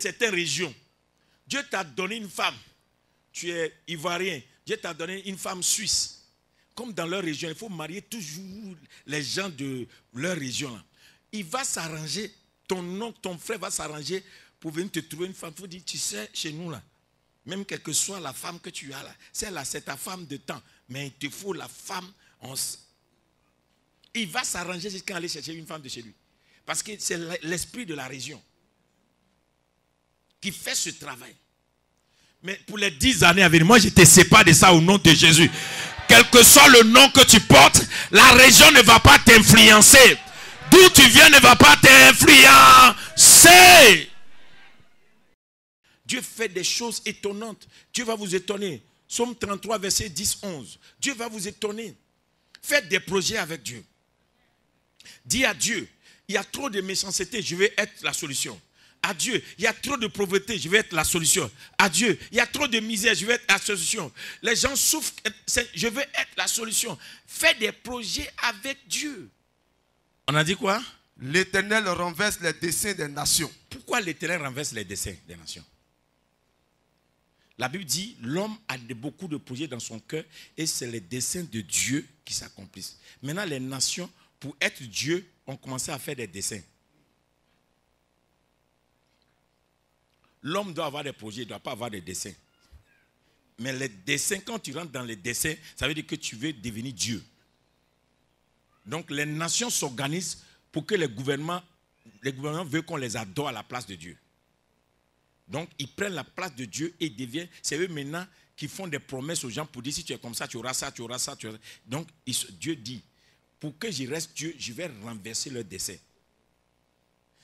certaines régions, Dieu t'a donné une femme, tu es ivoirien, Dieu t'a donné une femme suisse. Comme dans leur région, il faut marier toujours les gens de leur région. Là. Il va s'arranger, ton oncle, ton frère va s'arranger pour venir te trouver une femme. Il faut dire, tu sais, chez nous là, même quelle que soit la femme que tu as là, celle-là, c'est ta femme de temps. Mais il te faut la femme. Il va s'arranger jusqu'à aller chercher une femme de chez lui. Parce que c'est l'esprit de la région qui fait ce travail. Mais pour les 10 années à venir, moi je te sépare de ça au nom de Jésus. Quel que soit le nom que tu portes, la région ne va pas t'influencer. D'où tu viens ne va pas t'influencer. Dieu fait des choses étonnantes. Dieu va vous étonner. Psaume 33, verset 10-11. Dieu va vous étonner. Faites des projets avec Dieu. Dis à Dieu, il y a trop de méchanceté, je vais être la solution. À Dieu, il y a trop de pauvreté, je vais être la solution. À Dieu, il y a trop de misère, je vais être la solution. Les gens souffrent, je vais être la solution. Faites des projets avec Dieu. On a dit quoi? L'Éternel renverse les desseins des nations. Pourquoi l'Éternel renverse les desseins des nations? La Bible dit, l'homme a beaucoup de projets dans son cœur et c'est les desseins de Dieu qui s'accomplissent. Maintenant, les nations, pour être Dieu, ont commencé à faire des desseins. L'homme doit avoir des projets, il ne doit pas avoir des desseins. Mais les desseins, quand tu rentres dans les desseins, ça veut dire que tu veux devenir Dieu. Donc les nations s'organisent pour que les gouvernements veulent qu'on les adore à la place de Dieu. Donc ils prennent la place de Dieu et deviennent, c'est eux maintenant qui font des promesses aux gens pour dire si tu es comme ça, tu auras ça, tu auras ça, tu auras ça. Donc Dieu dit, pour que je reste Dieu, je vais renverser leurs desseins.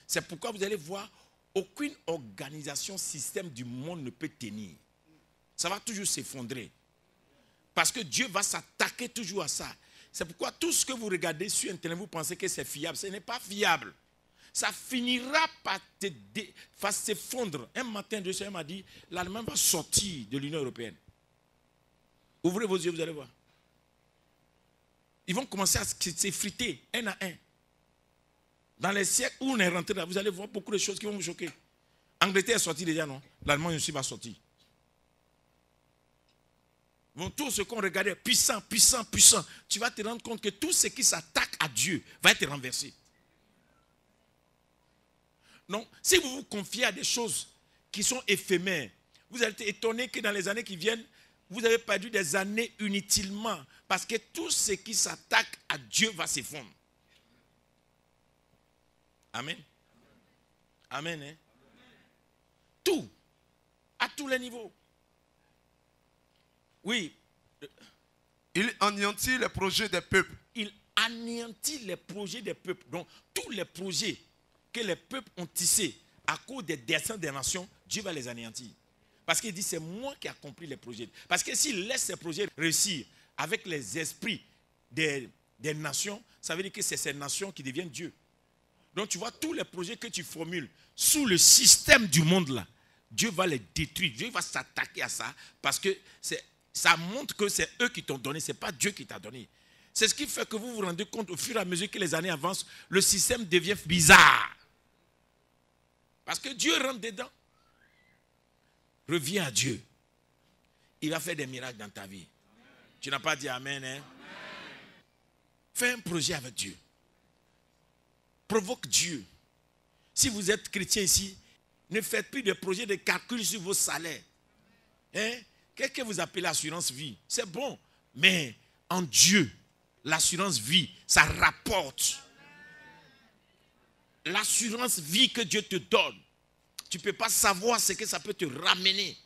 C'est pourquoi vous allez voir, aucune organisation, système du monde ne peut tenir. Ça va toujours s'effondrer. Parce que Dieu va s'attaquer toujours à ça. C'est pourquoi tout ce que vous regardez sur Internet, vous pensez que c'est fiable. Ce n'est pas fiable. Ça finira par s'effondrer. Un matin, Dieu m'a dit, l'Allemagne va sortir de l'Union européenne. Ouvrez vos yeux, vous allez voir. Ils vont commencer à s'effriter, un à un. Dans les siècles où on est rentré là, vous allez voir beaucoup de choses qui vont vous choquer. Angleterre est sortie déjà, non? L'Allemagne aussi va sortir. Bon, tout ce qu'on regardait, puissant, puissant, puissant, tu vas te rendre compte que tout ce qui s'attaque à Dieu va être renversé. Donc, si vous vous confiez à des choses qui sont éphémères, vous allez être étonné que dans les années qui viennent, vous avez perdu des années inutilement. Parce que tout ce qui s'attaque à Dieu va s'effondrer. Amen. Amen. Hein? Tout. À tous les niveaux. Oui. Il anéantit les projets des peuples. Il anéantit les projets des peuples. Donc, tous les projets que les peuples ont tissés à cause des desseins des nations, Dieu va les anéantir. Parce qu'il dit, c'est moi qui ai accompli les projets. Parce que s'il laisse ces projets réussir avec les esprits des nations, ça veut dire que c'est ces nations qui deviennent Dieu. Donc tu vois, tous les projets que tu formules sous le système du monde là, Dieu va les détruire. Dieu va s'attaquer à ça parce que ça montre que c'est eux qui t'ont donné, ce n'est pas Dieu qui t'a donné. C'est ce qui fait que vous vous rendez compte au fur et à mesure que les années avancent, le système devient bizarre. Parce que Dieu rentre dedans. Reviens à Dieu. Il va faire des miracles dans ta vie. Tu n'as pas dit Amen, hein? Fais un projet avec Dieu. Provoque Dieu. Si vous êtes chrétien ici, ne faites plus de projets de calcul sur vos salaires. Hein? Qu'est-ce que vous appelez l'assurance vie? C'est bon. Mais en Dieu, l'assurance vie, ça rapporte. L'assurance vie que Dieu te donne, tu ne peux pas savoir ce que ça peut te ramener.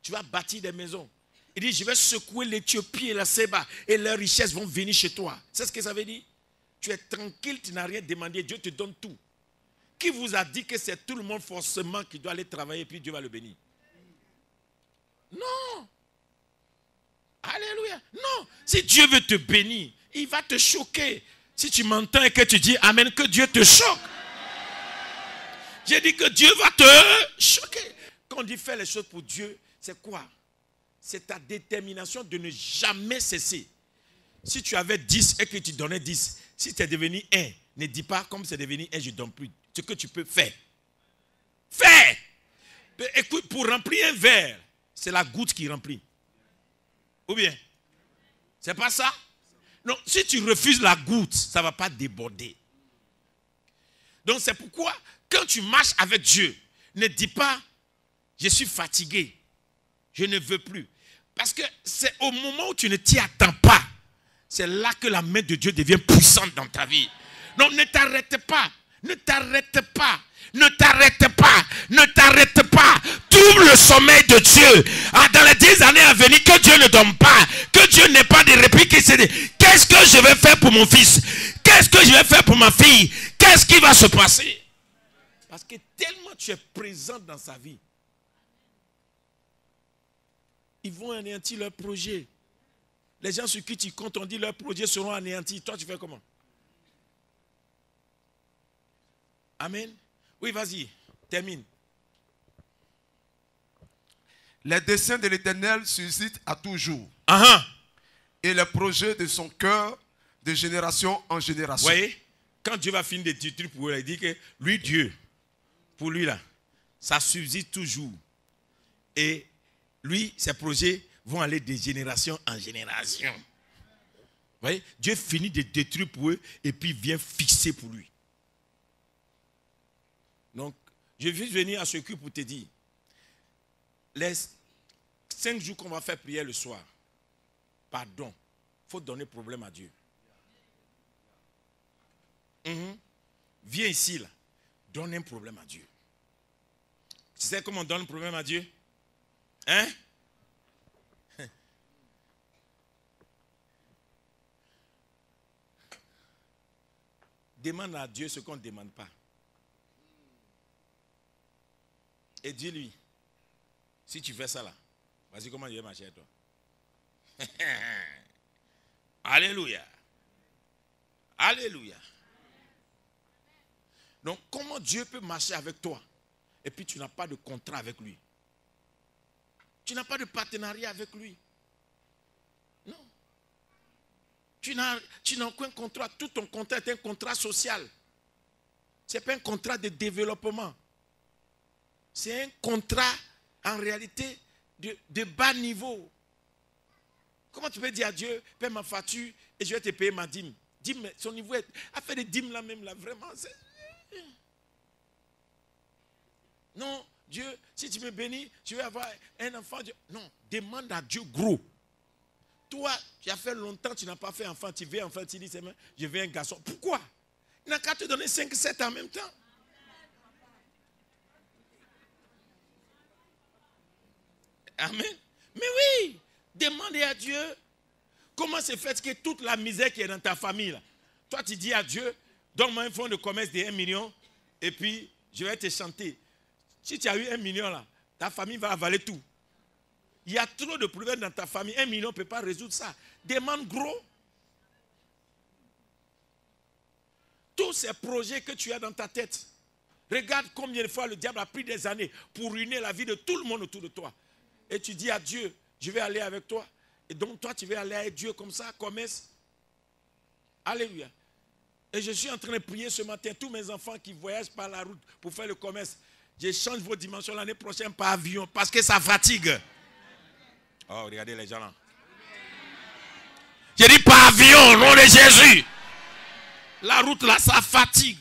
Tu vas bâtir des maisons. Il dit, je vais secouer l'Éthiopie et la Séba et leurs richesses vont venir chez toi. C'est ce que ça veut dire? Tu es tranquille, tu n'as rien demandé, Dieu te donne tout. Qui vous a dit que c'est tout le monde forcément qui doit aller travailler et puis Dieu va le bénir? Non. Alléluia. Non. Si Dieu veut te bénir, il va te choquer. Si tu m'entends et que tu dis Amen, que Dieu te choque. J'ai dit que Dieu va te choquer. Quand on dit faire les choses pour Dieu, c'est quoi? C'est ta détermination de ne jamais cesser. Si tu avais 10 et que tu donnais 10, si tu es devenu 1, ne dis pas comme c'est devenu 1, je ne donne plus. Ce que tu peux faire. Faire. Écoute, pour remplir un verre, c'est la goutte qui remplit. Ou bien? C'est pas ça? Non, si tu refuses la goutte, ça ne va pas déborder. Donc c'est pourquoi, quand tu marches avec Dieu, ne dis pas, je suis fatigué, je ne veux plus. Parce que c'est au moment où tu ne t'y attends pas, c'est là que la main de Dieu devient puissante dans ta vie. Donc ne t'arrête pas, ne t'arrête pas, ne t'arrête pas, ne t'arrête pas. Trouve le sommeil de Dieu. Dans les 10 années à venir, que Dieu ne dorme pas, que Dieu n'ait pas de répit qui se dit, qu'est-ce que je vais faire pour mon fils? Qu'est-ce que je vais faire pour ma fille? Qu'est-ce qui va se passer? Parce que tellement tu es présent dans sa vie, ils vont anéantir leur projet. Les gens sur qui tu comptes, on dit leurs projets seront anéantis. Toi, tu fais comment? Amen. Oui, vas-y, termine. Les desseins de l'Éternel suscitent à toujours. Et les projets de son cœur de génération en génération. Vous voyez, quand Dieu va finir des titres pour lui, il dit que lui, Dieu, pour lui là, ça subsiste toujours. Et lui, ses projets vont aller de génération en génération. Vous voyez, Dieu finit de détruire pour eux et puis vient fixer pour lui. Donc, je vais venir à ce cul pour te dire, les 5 jours qu'on va faire prier le soir, pardon, il faut donner problème à Dieu. Viens ici, là, donne un problème à Dieu. Tu sais comment on donne un problème à Dieu? Hein? Demande à Dieu ce qu'on ne demande pas. Et dis-lui, si tu fais ça là, vas-y, comment je vais marcher avec toi? Alléluia. Alléluia. Donc, comment Dieu peut marcher avec toi et puis tu n'as pas de contrat avec lui? Tu n'as pas de partenariat avec lui. Non. Tu n'as aucun contrat. Tout ton contrat est un contrat social. Ce n'est pas un contrat de développement. C'est un contrat, en réalité, de bas niveau. Comment tu peux dire à Dieu, paie ma facture et je vais te payer ma dîme? Dîme, son niveau est... A fait des dîmes là même, là, vraiment. Non, Dieu, si tu me bénis, je vais avoir un enfant. Non, demande à Dieu gros. Toi, tu as fait longtemps, tu n'as pas fait enfant, tu veux enfant, tu dis, je veux un garçon. Pourquoi? Il n'a qu'à te donner 5, 7 en même temps. Amen. Mais oui, demandez à Dieu comment se fait que toute la misère qui est dans ta famille, là, toi tu dis à Dieu, donne-moi un fonds de commerce de 1 million et puis je vais te chanter. Si tu as eu 1 million là, ta famille va avaler tout. Il y a trop de problèmes dans ta famille, 1 million ne peut pas résoudre ça. Demande gros. Tous ces projets que tu as dans ta tête, regarde combien de fois le diable a pris des années pour ruiner la vie de tout le monde autour de toi. Et tu dis à Dieu, je vais aller avec toi. Et donc toi, tu vas aller avec Dieu comme ça, commerce. Alléluia. Et je suis en train de prier ce matin, tous mes enfants qui voyagent par la route pour faire le commerce, je change vos dimensions l'année prochaine par avion parce que ça fatigue. Oh, regardez les gens là. Je dis par avion, au nom de Jésus. La route là, ça fatigue.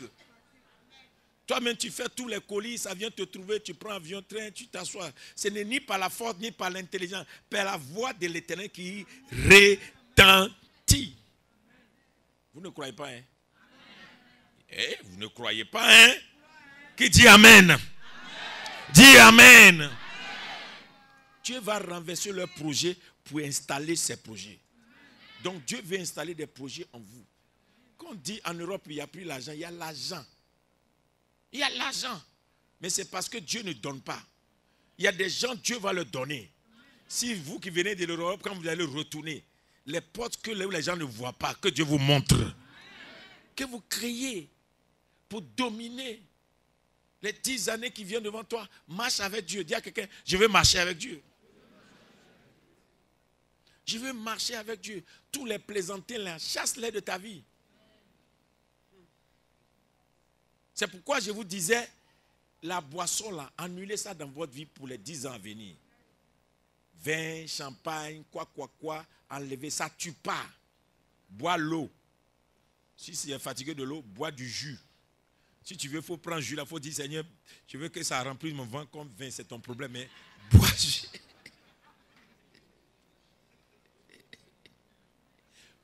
Toi-même, tu fais tous les colis, ça vient te trouver, tu prends avion, train, tu t'assois. Ce n'est ni par la force, ni par l'intelligence, par la voix de l'Éternel qui retentit. Vous ne croyez pas, hein? Eh, vous ne croyez pas, hein? Qui dit Amen? Amen. Dis Amen. Amen. Dieu va renverser leurs projets pour installer ses projets. Donc Dieu veut installer des projets en vous. Quand on dit en Europe, il n'y a plus l'argent, il y a l'argent. Il y a l'argent. Mais c'est parce que Dieu ne donne pas. Il y a des gens, Dieu va leur donner. Si vous qui venez de l'Europe, quand vous allez retourner, les portes que les gens ne voient pas, que Dieu vous montre. Que vous créez pour dominer les 10 années qui viennent devant toi. Marche avec Dieu. Dis à quelqu'un, je veux marcher avec Dieu. Je veux marcher avec Dieu. Tous les plaisantins là, chasse-les de ta vie. C'est pourquoi je vous disais, la boisson là, annulez ça dans votre vie pour les 10 ans à venir. Vin, champagne, quoi, enlevez ça, tue pas. Bois l'eau. Si tu es fatigué de l'eau, bois du jus. Si tu veux, il faut prendre jus là, il faut dire Seigneur, je veux que ça remplisse mon ventre comme vin, c'est ton problème, mais bois jus.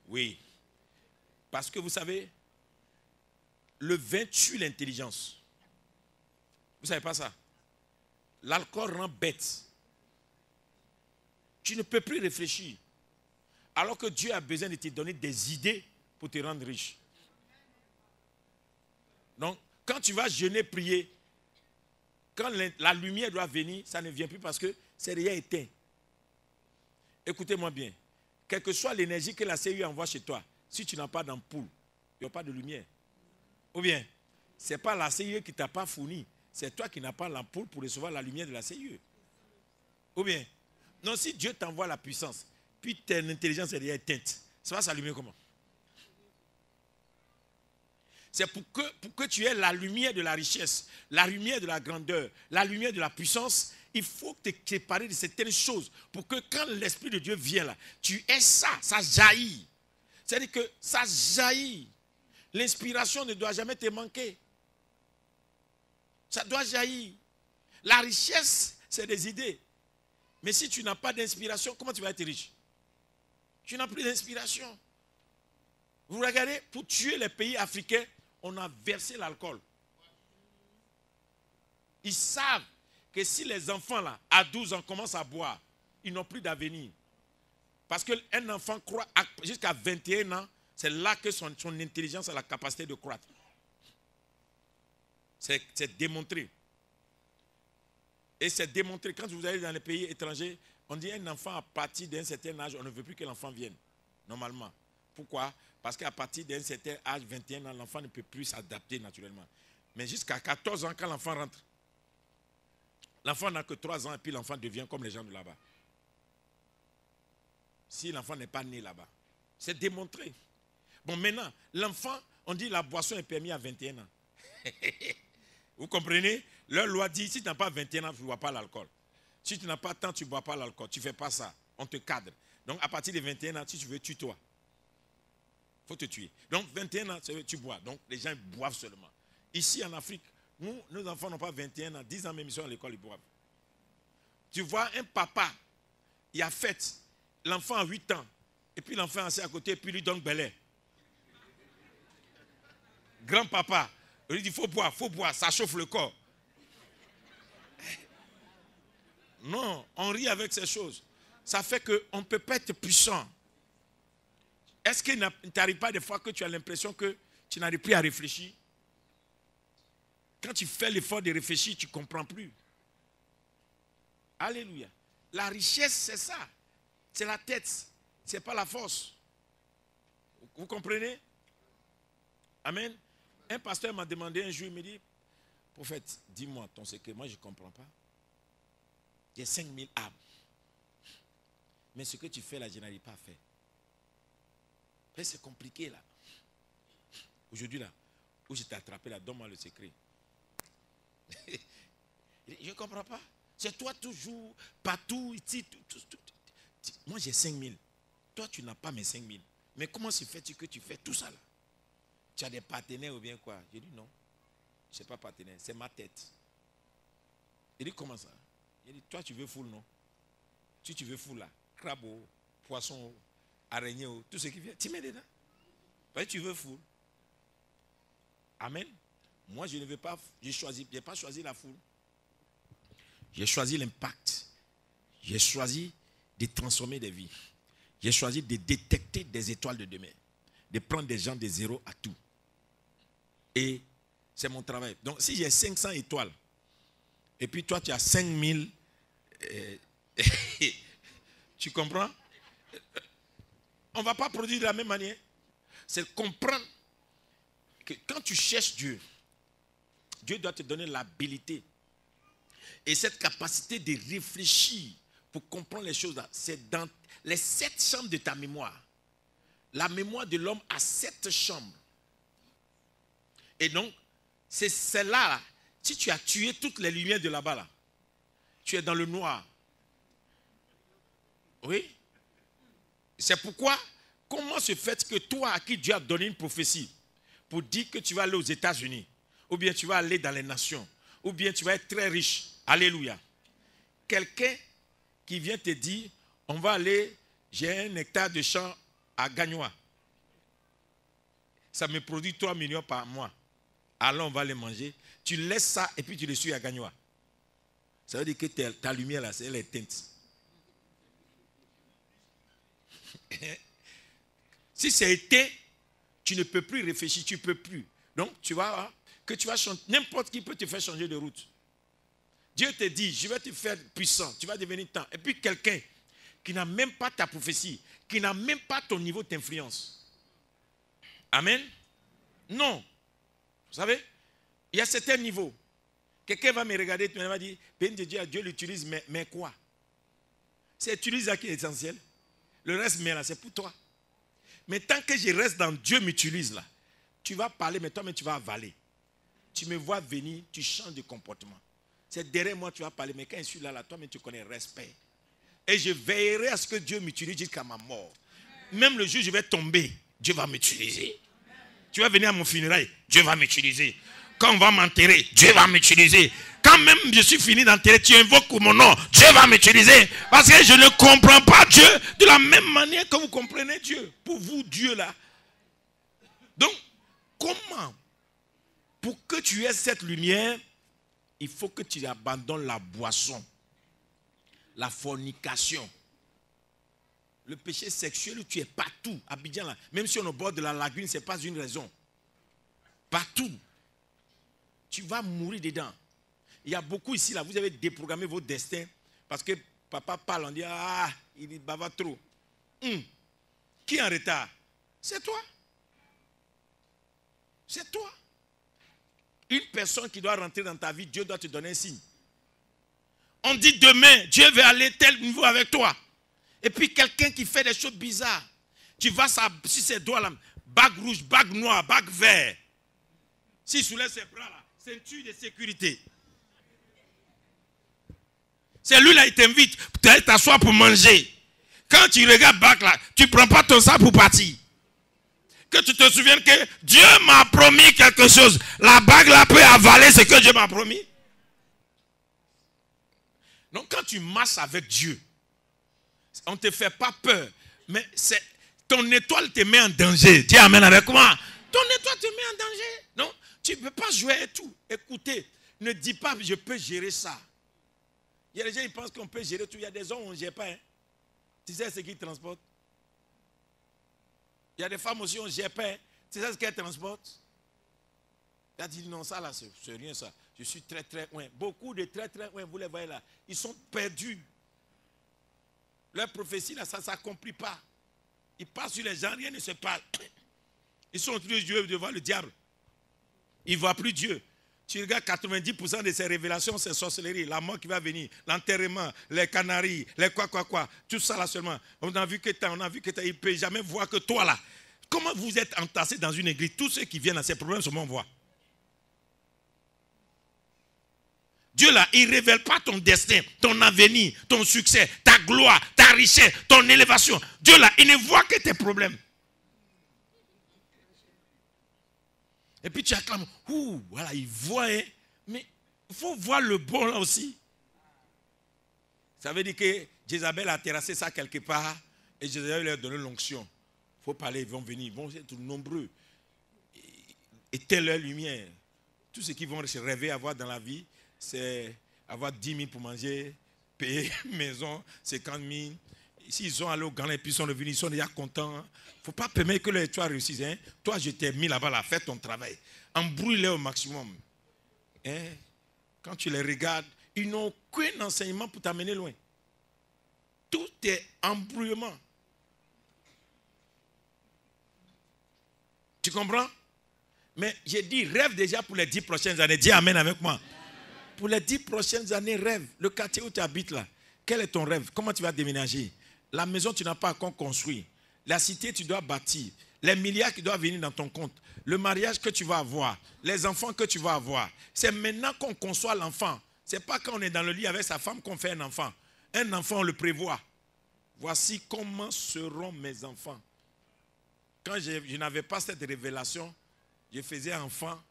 Oui. Parce que vous savez, le vin tue l'intelligence. Vous ne savez pas ça? L'alcool rend bête. Tu ne peux plus réfléchir. Alors que Dieu a besoin de te donner des idées pour te rendre riche. Donc, quand tu vas jeûner, prier, quand la lumière doit venir, ça ne vient plus parce que c'est déjà éteint. Écoutez-moi bien. Quelle que soit l'énergie que la CEU envoie chez toi, si tu n'as pas d'ampoule, il n'y a pas de lumière. Ou bien, ce n'est pas la CEU qui ne t'a pas fourni, c'est toi qui n'as pas l'ampoule pour recevoir la lumière de la CEU. Ou bien, non, si Dieu t'envoie la puissance, puis ton intelligence est déjà éteinte, ça va s'allumer comment? C'est pour que tu aies la lumière de la richesse, la lumière de la grandeur, la lumière de la puissance. Il faut te séparer de certaines choses pour que quand l'Esprit de Dieu vient là, tu aies ça, ça jaillit. C'est-à-dire que ça jaillit. L'inspiration ne doit jamais te manquer. Ça doit jaillir. La richesse, c'est des idées. Mais si tu n'as pas d'inspiration, comment tu vas être riche? Tu n'as plus d'inspiration. Vous regardez, pour tuer les pays africains, on a versé l'alcool. Ils savent que si les enfants là, à 12 ans, commencent à boire, ils n'ont plus d'avenir. Parce qu'un enfant croit jusqu'à 21 ans, c'est là que son intelligence a la capacité de croître. C'est démontré. Et c'est démontré. Quand vous allez dans les pays étrangers, on dit un enfant à partir d'un certain âge, on ne veut plus que l'enfant vienne. Normalement. Pourquoi? Parce qu'à partir d'un certain âge, 21 ans, l'enfant ne peut plus s'adapter naturellement. Mais jusqu'à 14 ans, quand l'enfant rentre, l'enfant n'a que 3 ans et puis l'enfant devient comme les gens de là-bas. Si l'enfant n'est pas né là-bas. C'est démontré. Bon, maintenant, l'enfant, on dit la boisson est permise à 21 ans. Vous comprenez? Leur loi dit, si tu n'as pas 21 ans, tu ne bois pas l'alcool. Si tu n'as pas tant, tu ne bois pas l'alcool. Tu ne fais pas ça. On te cadre. Donc, à partir de 21 ans, si tu veux, tue-toi. Il faut te tuer. Donc, 21 ans, tu bois. Donc, les gens boivent seulement. Ici, en Afrique, nos enfants n'ont pas 21 ans. 10 ans même, ils sont à l'école, ils boivent. Tu vois, un papa, il a fait l'enfant à 8 ans. Et puis, l'enfant est assis à côté, et puis il lui donne belé. Grand-papa, il lui dit, faut boire, ça chauffe le corps. Non, on rit avec ces choses. Ça fait qu'on ne peut pas être puissant. Est-ce qu'il ne t'arrive pas des fois que tu as l'impression que tu n'arrives plus à réfléchir? Quand tu fais l'effort de réfléchir, tu ne comprends plus. Alléluia. La richesse, c'est ça. C'est la tête. Ce n'est pas la force. Vous comprenez? Amen. Un pasteur m'a demandé un jour, il me dit, prophète, dis-moi ton secret. Moi, je ne comprends pas. J'ai 5000 âmes. Mais ce que tu fais là, je n'arrive pas à faire. Mais c'est compliqué là. Aujourd'hui là, où je t'ai attrapé là, donne-moi le secret. Je ne comprends pas. C'est toi toujours, partout, ici, tout. Moi j'ai 5000. Toi tu n'as pas mes 5000. Mais comment se fait-il que tu fais tout ça là? Tu as des partenaires ou bien quoi? J'ai dit non. Je ne sais pas partenaire, c'est ma tête. Il dit comment ça? Il dit toi tu veux foule non? Si tu veux foule là, crabe, poisson, araignée, tout ce qui vient, tu mets dedans. Parce que tu veux foule. Amen. Moi je ne veux pas, je n'ai pas choisi la foule. J'ai choisi l'impact. J'ai choisi de transformer des vies. J'ai choisi de détecter des étoiles de demain. De prendre des gens de zéro à tout. Et c'est mon travail. Donc si j'ai 500 étoiles, et puis toi tu as 5000, tu comprends? On ne va pas produire de la même manière. C'est comprendre que quand tu cherches Dieu, Dieu doit te donner l'habilité. Et cette capacité de réfléchir pour comprendre les choses là, c'est dans les 7 chambres de ta mémoire. La mémoire de l'homme a 7 chambres. Et donc, c'est celle-là Si tu as tué toutes les lumières de là-bas, là, tu es dans le noir. Oui. C'est pourquoi, comment se fait que toi, à qui Dieu a donné une prophétie, pour dire que tu vas aller aux États-Unis, ou bien tu vas aller dans les nations, ou bien tu vas être très riche, alléluia. Quelqu'un qui vient te dire, on va aller, j'ai 1 hectare de champ à Gagnoa. Ça me produit 3 millions par mois. Alors on va les manger. Tu laisses ça et puis tu le suis à Gagnoa. Ça veut dire que ta lumière là, c'est elle est teinte. Si c'est été, tu ne peux plus réfléchir, tu ne peux plus. Donc tu vas que tu vas changer. N'importe qui peut te faire changer de route. Dieu te dit, je vais te faire puissant, tu vas devenir tant. Et puis quelqu'un qui n'a même pas ta prophétie, qui n'a même pas ton niveau d'influence. Amen. Non. Vous savez, il y a certains niveaux. Quelqu'un va me regarder, il va dire, Dieu l'utilise, mais quoi? C'est utiliser qui est essentiel. Le reste, mais là, c'est pour toi. Mais tant que je reste dans Dieu m'utilise là, tu vas parler, mais toi, mais tu vas avaler. Tu me vois venir, tu changes de comportement. C'est derrière moi, tu vas parler, mais quand je suis là, toi, mais tu connais respect. Et je veillerai à ce que Dieu m'utilise jusqu'à ma mort. Même le jour où je vais tomber, Dieu va m'utiliser. Tu vas venir à mon funérail, Dieu va m'utiliser. Quand on va m'enterrer, Dieu va m'utiliser. Quand même je suis fini d'enterrer, tu invoques mon nom, Dieu va m'utiliser. Parce que je ne comprends pas Dieu de la même manière que vous comprenez Dieu. Pour vous, Dieu là. Donc, comment? Pour que tu aies cette lumière, il faut que tu abandonnes la boisson, la fornication, le péché sexuel où tu es partout. Abidjan là, même si on est au bord de la lagune, ce n'est pas une raison. Partout. Tu vas mourir dedans. Il y a beaucoup ici, là, vous avez déprogrammé votre destin parce que papa parle, on dit, ah, il bavard trop. Qui est en retard? C'est toi. C'est toi. Une personne qui doit rentrer dans ta vie, Dieu doit te donner un signe. On dit demain, Dieu veut aller tel niveau avec toi. Et puis quelqu'un qui fait des choses bizarres. Tu vas sur ses doigts là, bague rouge, bague noire, bague vert. S'il soulève ses bras là, ceinture de sécurité. C'est lui là, il t'invite, tu vas t'asseoir pour manger. Quand tu regardes bague là, tu ne prends pas ton sang pour partir. Que tu te souviennes que Dieu m'a promis quelque chose. La bague là peut avaler ce que Dieu m'a promis. Donc quand tu marches avec Dieu, on ne te fait pas peur. Mais ton étoile te met en danger. Dis amen avec moi. Ton étoile te met en danger. Non, tu ne peux pas jouer et tout. Écoutez, ne dis pas je peux gérer ça. Il y a des gens qui pensent qu'on peut gérer tout. Il y a des hommes où on ne gère pas. Hein. Tu sais ce qu'ils transportent? Il y a des femmes aussi, on ne gère pas. Hein. Tu sais ce qu'elles transportent? Tu as dit non, ça là, c'est rien ça. Je suis très très loin. Beaucoup de très très loin, vous les voyez là. Ils sont perdus. Leur prophétie là, ça ne s'accomplit pas. Ils passent sur les gens, rien ne se passe. Ils sont tous les yeux devant le diable. Ils ne voient plus Dieu. Tu regardes 90% de ces révélations, c'est sorcellerie, la mort qui va venir, l'enterrement, les canaries, les quoi. Tout ça là seulement. On a vu que il ne peut jamais voir que toi là. Comment vous êtes entassés dans une église? Tous ceux qui viennent à ces problèmes seulement voient. Dieu là, il ne révèle pas ton destin, ton avenir, ton succès, ta gloire, ta richesse, ton élévation. Dieu là, il ne voit que tes problèmes. Et puis tu acclames, voilà, il voit, hein, mais il faut voir le bon là aussi. Ça veut dire que Jézabel a terrassé ça quelque part et Jézabel leur a donné l'onction. Il faut parler, ils vont venir, ils vont être nombreux. Éteindre leur lumière. Tout ce qu'ils vont se rêver avoir dans la vie, c'est avoir 10 000 pour manger, payer maison, 50 000. S'ils sont allés au Ghana et puis ils sont revenus, ils sont déjà contents. Il ne faut pas permettre que toi réussisses. Hein? Toi, je t'ai mis là-bas, là, fais ton travail. Embrouille-les au maximum. Hein? Quand tu les regardes, ils n'ont aucun enseignement pour t'amener loin. Tout est embrouillement. Tu comprends? Mais j'ai dit, rêve déjà pour les 10 prochaines années. Dis amen avec moi. Pour les 10 prochaines années, rêve. Le quartier où tu habites là, quel est ton rêve? Comment tu vas déménager? La maison, tu n'as pas encore construit. La cité, tu dois bâtir. les milliards qui doivent venir dans ton compte, le mariage que tu vas avoir, les enfants que tu vas avoir, c'est maintenant qu'on conçoit l'enfant. Ce n'est pas quand on est dans le lit avec sa femme qu'on fait un enfant. Un enfant, on le prévoit. Voici comment seront mes enfants. Quand je n'avais pas cette révélation, je faisais enfant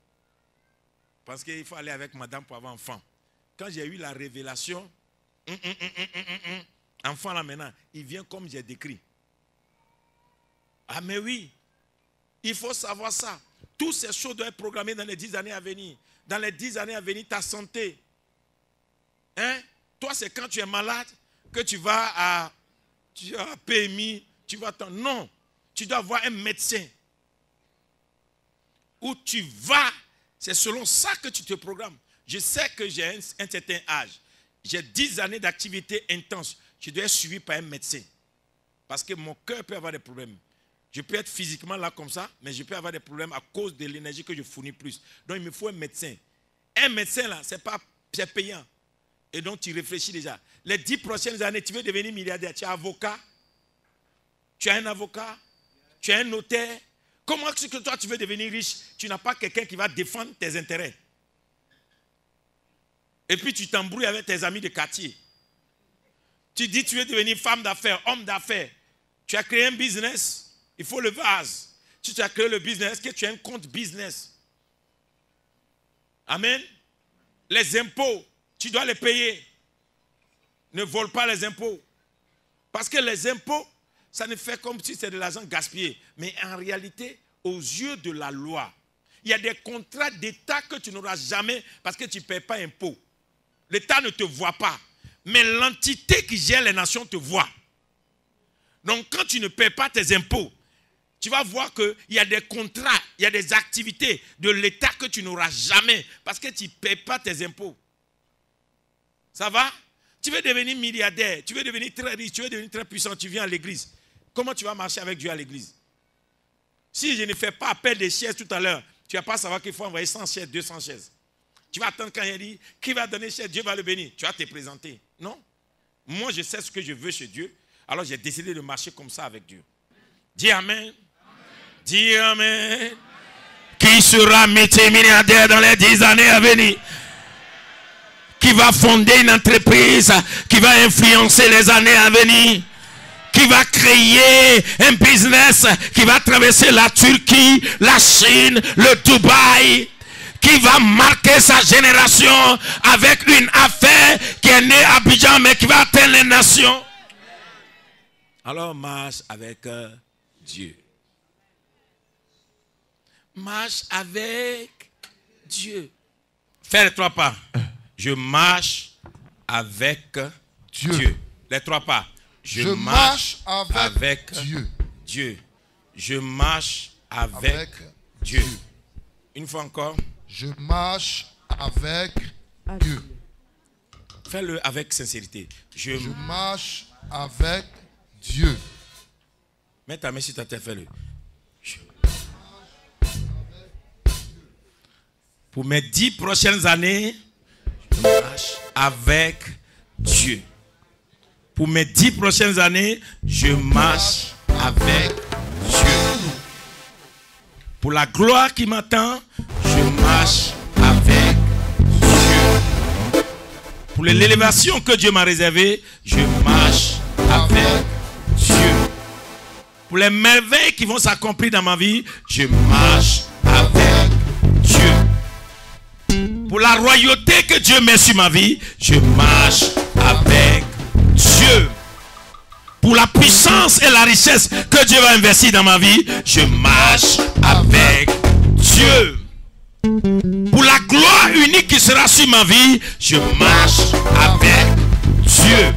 parce qu'il faut aller avec madame pour avoir enfant. Quand j'ai eu la révélation, enfant là maintenant, il vient comme j'ai décrit. Ah mais oui, il faut savoir ça. Toutes ces choses doivent être programmées dans les 10 années à venir. Dans les 10 années à venir, ta santé. Hein? Toi, c'est quand tu es malade que tu vas à PMI, tu vas attendre. Non, tu dois avoir un médecin. Où tu vas, c'est selon ça que tu te programmes. Je sais que j'ai un certain âge. J'ai 10 années d'activité intense. Je dois être suivi par un médecin. Parce que mon cœur peut avoir des problèmes. Je peux être physiquement là comme ça, mais je peux avoir des problèmes à cause de l'énergie que je fournis plus. Donc il me faut un médecin. Un médecin là, c'est payant. Et donc tu réfléchis déjà. Les 10 prochaines années, tu veux devenir milliardaire. Tu es avocat. Tu as un avocat. Tu as un notaire. Comment est-ce que toi tu veux devenir riche? Tu n'as pas quelqu'un qui va défendre tes intérêts. Et puis tu t'embrouilles avec tes amis de quartier. Tu dis tu veux devenir femme d'affaires, homme d'affaires. Tu as créé un business. Il faut le vase. Si tu as créé le business, que tu as un compte business. Amen. Les impôts, tu dois les payer. Ne vole pas les impôts. Parce que les impôts, ça ne fait comme si c'était de l'argent gaspillé. Mais en réalité, aux yeux de la loi, il y a des contrats d'État que tu n'auras jamais parce que tu ne paies pas impôt. L'État ne te voit pas. Mais l'entité qui gère les nations te voit. Donc quand tu ne paies pas tes impôts, tu vas voir qu'il y a des contrats, il y a des activités de l'État que tu n'auras jamais parce que tu ne paies pas tes impôts. Ça va? Tu veux devenir milliardaire, tu veux devenir très riche, tu veux devenir très puissant, tu viens à l'église. Comment tu vas marcher avec Dieu à l'église? Si je ne fais pas appel des chaises tout à l'heure, tu ne vas pas savoir qu'il faut envoyer 100 chaises, 200 chaises. Tu vas attendre quand il dit, qui va donner chaise, Dieu va le bénir. Tu vas te présenter. Non? Moi, je sais ce que je veux chez Dieu. Alors, j'ai décidé de marcher comme ça avec Dieu. Dis Amen. Dis Amen. Qui sera multimilliardaire dans les 10 années à venir? Qui va fonder une entreprise qui va influencer les années à venir? Qui va créer un business qui va traverser la Turquie, la Chine, le Dubaï? Qui va marquer sa génération avec une affaire qui est née à Abidjan mais qui va atteindre les nations? Alors marche avec Dieu. Marche avec Dieu. Fais les 3 pas. Je marche avec Dieu. Les 3 pas. Je marche avec Dieu. Je marche avec Dieu. Une fois encore. Je marche avec Dieu. Fais-le avec sincérité. Je marche avec Dieu. Mets ta main sur ta tête, fais-le. Pour mes 10 prochaines années, je marche avec Dieu. Pour mes 10 prochaines années, je marche avec Dieu. Pour la gloire qui m'attend, je marche avec Dieu. Pour l'élévation que Dieu m'a réservée, je marche avec Dieu. Pour les merveilles qui vont s'accomplir dans ma vie, je marche avec Dieu. Pour la royauté que Dieu met sur ma vie, je marche avec Dieu. Pour la puissance et la richesse que Dieu va investir dans ma vie, je marche avec Dieu. Pour la gloire unique qui sera sur ma vie, je marche avec Dieu.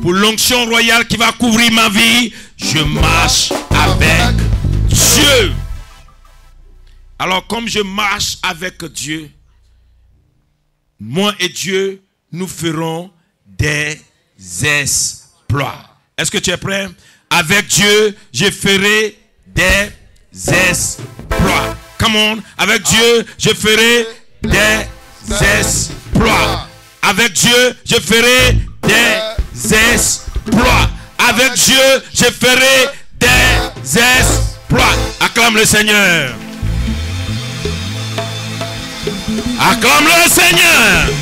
Pour l'onction royale qui va couvrir ma vie, je marche avec Dieu. Alors comme je marche avec Dieu, moi et Dieu, nous ferons des exploits. Est-ce que tu es prêt? Avec Dieu, je ferai des exploits. Come on. Avec Dieu, je ferai des exploits. Avec Dieu, je ferai des exploits. Avec Dieu, je ferai des exploits. emploie. Acclame le Seigneur. Acclame le Seigneur.